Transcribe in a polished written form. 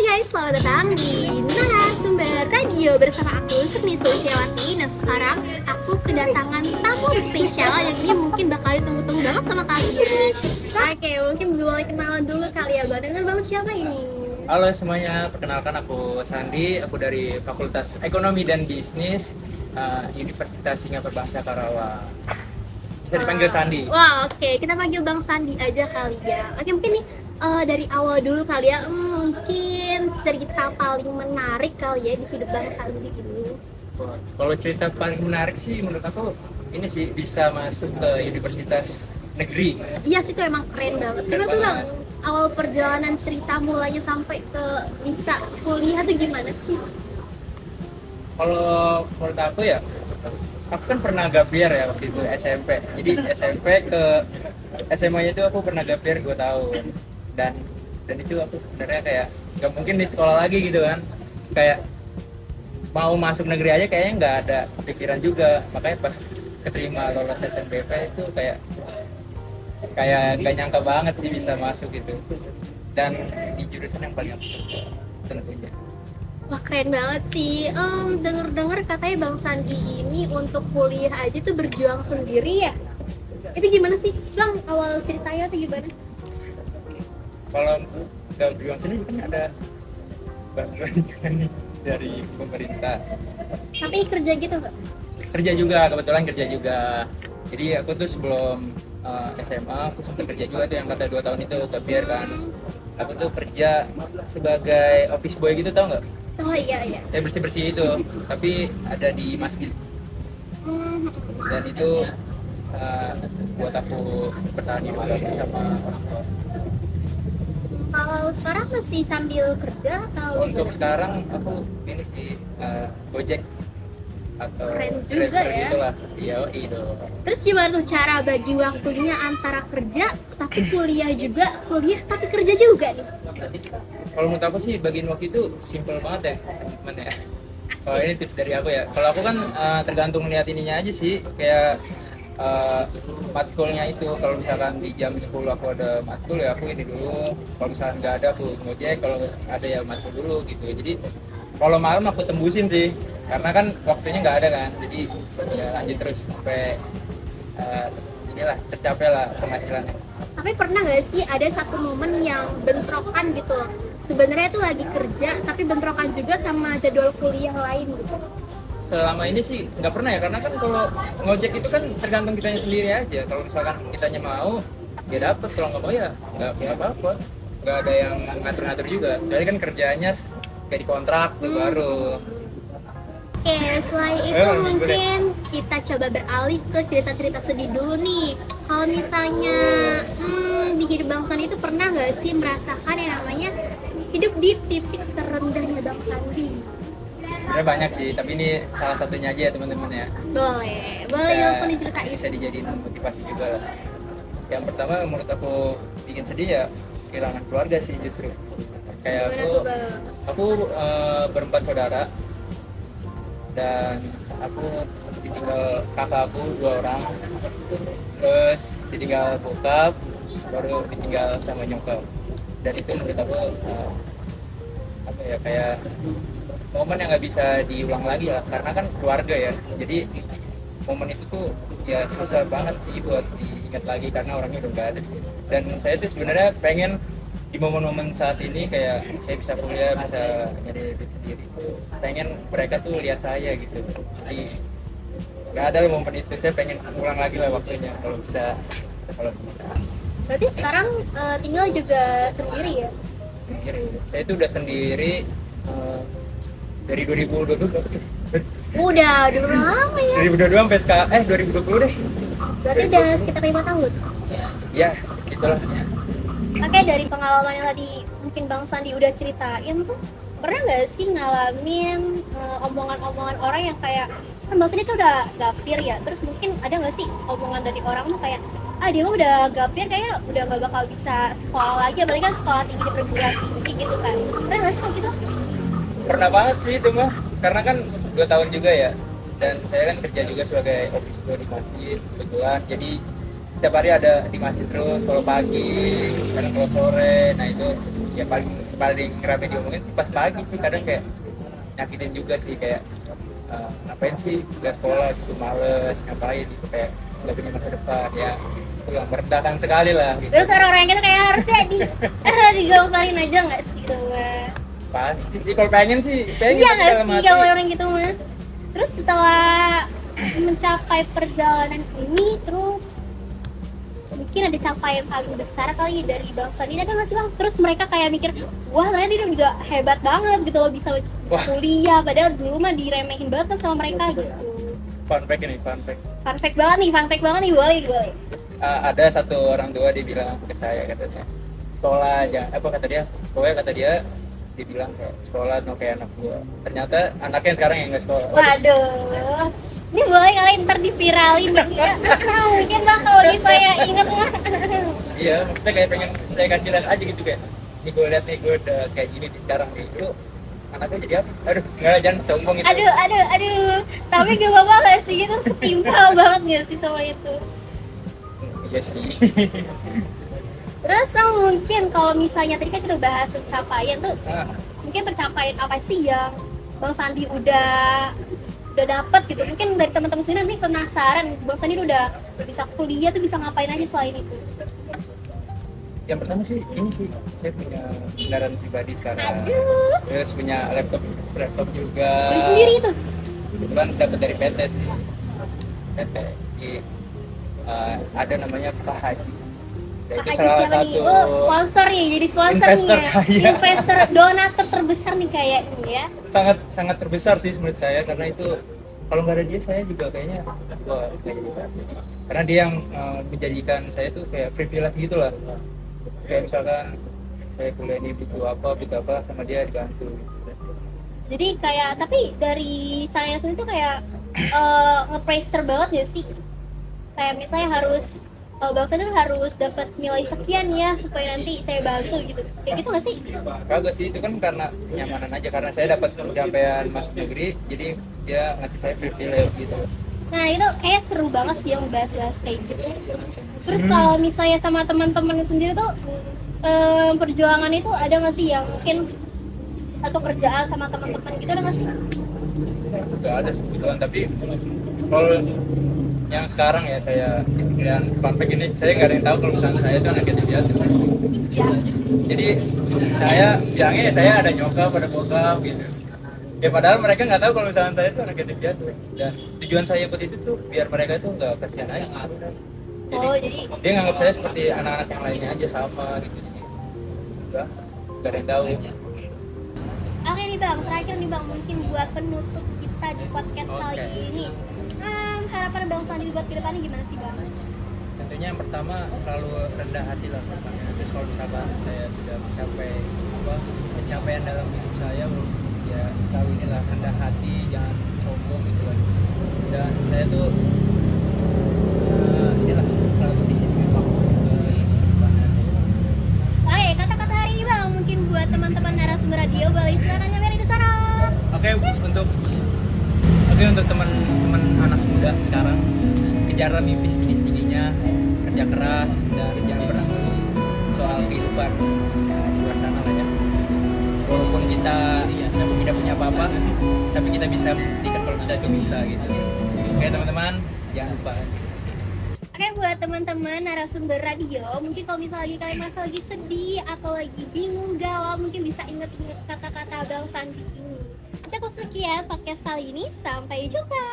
guys, selamat datang di Narasumber Radio bersama aku Sukni Sulistiawati. Nah sekarang aku kedatangan tamu spesial yang ini mungkin bakal ditunggu-tunggu banget sama kalian semua. Oke, mungkin boleh kenalan dulu kali ya, Bang. Dengan Bang siapa ini? Halo semuanya, perkenalkan aku Sandi, aku dari Fakultas Ekonomi dan Bisnis Universitas Singapura Bangsa Karawang. Bisa dipanggil Sandi. Wah, oke, kita panggil Bang Sandi aja kali ya. Oke, mungkin nih dari awal dulu kali ya, mungkin cerita paling menarik kali ya di hidup Bang Sandi ini. Kalau cerita paling menarik sih menurut aku ini sih bisa masuk ke universitas negeri. Iya sih, itu emang keren banget. Coba tuh Bang, awal perjalanan cerita mulainya sampai ke bisa kuliah tuh gimana sih? Kalau menurut aku ya, aku kan pernah gapir ya waktu itu SMP. Jadi SMP ke SMA-nya itu aku pernah gapir 2 tahun. Dan itu aku sebenarnya kayak nggak mungkin di sekolah lagi gitu kan. Kayak mau masuk negeri aja kayaknya nggak ada pikiran juga. Makanya pas keterima lolos SNBP itu kayak nggak nyangka banget sih bisa masuk gitu. Dan di jurusan yang paling aku suka tentunya. Wah, keren banget sih. Dengar-dengar katanya Bang Sandi ini untuk kuliah aja tuh berjuang sendiri ya. Itu gimana sih Bang, awal ceritanya tuh gimana? Kalau dalam juang sendiri kan ada bantuan juga nih dari pemerintah. Tapi kerja gitu nggak? Kerja juga, kebetulan kerja juga. Jadi aku tuh sebelum SMA aku sempat kerja juga tuh yang kata 2 tahun itu gapir kan. Aku tuh kerja sebagai office boy gitu, tau nggak? Oh iya. Ya bersih-bersih itu, tapi ada di masjid. Dan itu buat aku bertahan hidup sama orang tua. Kalau sekarang masih sambil kerja atau Untuk gimana? sekarang aku ini sih Gojek atau Keren juga driver ya. gitu lah. Iya, itu. Terus gimana tuh cara bagi waktunya antara kerja tapi kuliah juga, kuliah tapi kerja juga nih? Kalau menurut aku sih bagian waktu itu simple banget ya, teman-teman ya. Kalau ini tips dari aku ya. Kalau aku kan tergantung lihat ininya aja sih, kayak matkulnya itu. Kalau misalkan di jam 10 aku ada matkul ya aku ini dulu. Kalau misalkan nggak ada aku ngojek, kalau ada ya matkul dulu gitu. Jadi kalau malam aku tembusin sih, karena kan waktunya nggak ada kan. Jadi ya lanjut terus sampai inilah tercapai lah penghasilannya. Tapi pernah nggak sih ada satu momen yang bentrokan gitu loh? Sebenarnya tuh lagi kerja tapi bentrokan juga sama jadwal kuliah lain gitu. Selama ini sih nggak pernah ya, karena kan kalau ngojek itu kan tergantung kitanya sendiri aja. Kalau misalkan kitanya mau ya dapet, kalau nggak mau ya nggak apa-apa, nggak ada yang ngatur-ngatur juga. Jadi kan kerjanya kayak di kontrak tuh baru. Oke, selain itu mungkin kita coba beralih ke cerita-cerita sedih dulu nih. Kalau misalnya di hidup Bang Sandi itu pernah nggak sih merasakan yang namanya hidup di titik terendahnya Bang Sandi? Sebenarnya banyak sih, tapi ini salah satunya aja ya teman-teman ya. Boleh Bisa- langsung diceritain. Bisa dijadiin motivasi juga lah. Yang pertama menurut aku bikin sedih ya kehilangan keluarga sih justru. Kayak Gimana tuh Bang? aku berempat saudara, dan aku ditinggal kakak aku 2 orang, terus ditinggal bokap, baru ditinggal sama nyokap. Dan itu menurut aku apa ya, kayak momen yang nggak bisa diulang lagi lah, karena kan keluarga ya. Jadi momen itu tuh ya susah banget sih buat diingat lagi karena orangnya udah nggak ada sih. Dan saya tuh sebenarnya pengen di momen-momen saat ini kayak saya bisa kuliah, bisa nyari duit sendiri, pengen mereka tuh lihat saya gitu. Jadi nggak ada lah momen itu, saya pengen ulang lagi lah waktunya kalau bisa. Berarti sekarang tinggal juga sendiri ya? Sendiri, saya itu udah sendiri dari 2022. Udah lama ya? 2022 sampai sekarang 2020 deh. Berarti udah sekitar 5 tahun. Ya gitulah. Oke, dari pengalaman yang tadi mungkin Bang Sandi udah ceritain tuh, pernah nggak sih ngalamin omongan-omongan orang yang kayak, kan Bang Sandi tuh udah gapir ya, terus mungkin ada nggak sih omongan dari orang tuh kayak, dia mah udah gapir kayak udah nggak bakal bisa sekolah lagi, apalagi kan sekolah tinggi di perguruan tinggi gitu kan. Pernah nggak sih kayak gitu? Pernah banget sih itu mah, karena kan 2 tahun juga ya, dan saya kan kerja juga sebagai office boy di masjid kebetulan. Jadi setiap hari ada di masjid terus, kalau pagi, kadang kalau sore. Nah itu ya paling paling rame diomongin sih pas pagi sih, kadang kayak nyakitin juga sih, kayak ngapain sih nggak sekolah gitu, males ngapain gitu, kayak nggak punya masa depan ya, itu yang merendahkan sekali lah gitu. Terus orang-orang gitu kayak harusnya digamparin aja nggak sih gitu mah? Pasti sih kalau pengen sih pengen Iya tapi nggak dalam sih hati, kalau orang gitu mah? Terus setelah mencapai perjalanan ini, terus mungkin ada capaian paling besar kali dari Bang Sandi, ada nggak sih Bang? Terus mereka kayak mikir, wah ternyata dia udah hebat banget gitu loh, bisa Wah. kuliah, padahal dulu mah diremehin banget kan sama mereka gitu. fun fact ini, fun fact. Fun fact banget nih, boleh. Ada satu orang tua dibilang ke saya, katanya sekolah aja apa kata dia, pokoknya kata dia dibilang kayak sekolah no kayak anak gua, ternyata anaknya yang sekarang yang nggak sekolah. Waduh, ini boleh kali ntar diviralin ya. Nah, mungkin Bang kalau saya inget mah. Iya, maksudnya kayak pengen saya kasih lihat aja gitu, kayak ini gue lihat nih, gue udah kayak gini di sekarang nih, lu anaknya jadi apa? Aduh, enggak, jangan sombong gitu. Aduh. Tapi gak apa-apa gak sih? Itu setimpal banget gak sih sama itu? Iya sih. Terus mungkin kalau misalnya tadi kan kita bahas pencapaian tuh, Nah, mungkin pencapaian apa sih yang Bang Sandi udah dapet gitu? Mungkin dari teman-teman sendiri nih penasaran, Bang Sandi udah bisa kuliah tuh bisa ngapain aja selain itu? yang pertama sih ini sih, saya punya kendaraan pribadi sekarang. Aduh, Terus punya laptop juga. beli sendiri itu? Kebetulan dapat dari PT sih. PT. Ada namanya Pak Haji. Ya, Pak itu Haji salah siapa nih? satu Oh, sponsor nih, jadi sponsor investor nih ya. saya. Investor, donatur terbesar nih kayaknya ya. sangat terbesar sih menurut saya, karena itu kalau nggak ada dia saya juga kayaknya wah nggak jadi bagus. Karena dia yang menjanjikan saya tuh kayak privilege gitu lah, kayak misalkan saya kuliah ini butuh apa sama dia dibantu. Jadi kayak, tapi dari saya sendiri tuh kayak nge-pressure banget ya sih, kayak misalnya harus Bang Sandi tuh harus dapat nilai sekian ya supaya nanti saya bantu gitu, kayak gitu nggak sih? Kagak sih, itu kan karena kenyamanan aja, karena saya dapat pencapaian masuk negeri, jadi dia ngasih saya privilege gitu. Nah itu kayak seru banget sih yang bahas-bahas kayak gitu. Terus kalau misalnya sama teman-teman sendiri tuh perjuangan itu ada nggak sih yang mungkin atau kerjaan sama teman-teman gitu, ada nggak sih? Nggak ada sebetulnya, tapi kalau yang sekarang ya saya dan fun fact ini, saya nggak ada yang tahu kalau misalnya saya itu anak yatim piatu. Ya. Jadi saya bilangnya ya saya ada nyokap, ada bokap gitu. Ya padahal mereka nggak tahu kalau misalnya saya itu anak yatim piatu. Dan tujuan saya ikut itu tuh biar mereka itu nggak kasihan aja. Jadi dia nganggap saya seperti anak-anak yang lainnya aja sama gitu. Jadi nggak ada yang tahu. Oke nih Bang, terakhir nih Bang, mungkin buat penutup kita di podcast kali ini, harapan Bang Sandi buat kedepannya gimana sih Bang? Tentunya yang pertama selalu rendah hati lah pertama. Terus kalau misalkan saya sudah mencapai pencapaian dalam hidup saya, ya selalu inilah rendah hati, jangan sombong gitu kan. Dan saya tuh inilah selalu disiplin waktu. Oke, kata-kata hari ini Bang, mungkin buat teman-teman narasumber radio, boleh silakan kamera di sana. Oke, untuk teman-teman anak muda sekarang, kejarlah mimpi setinggi-tingginya, kerja keras dan jangan pernah ngeluh soal kehidupan di luar sana lah ya. Walaupun kita tidak punya apa-apa, tapi kita bisa buktikan kalau kita itu bisa gitu. Oke teman-teman, jangan lupa. Oke, buat teman-teman narasumber radio, mungkin kalau misalnya kalian merasa lagi sedih atau lagi bingung, galau, mungkin bisa inget-inget kata-kata Bang Sandi ini. Cukup sekian podcast kali ini, sampai jumpa.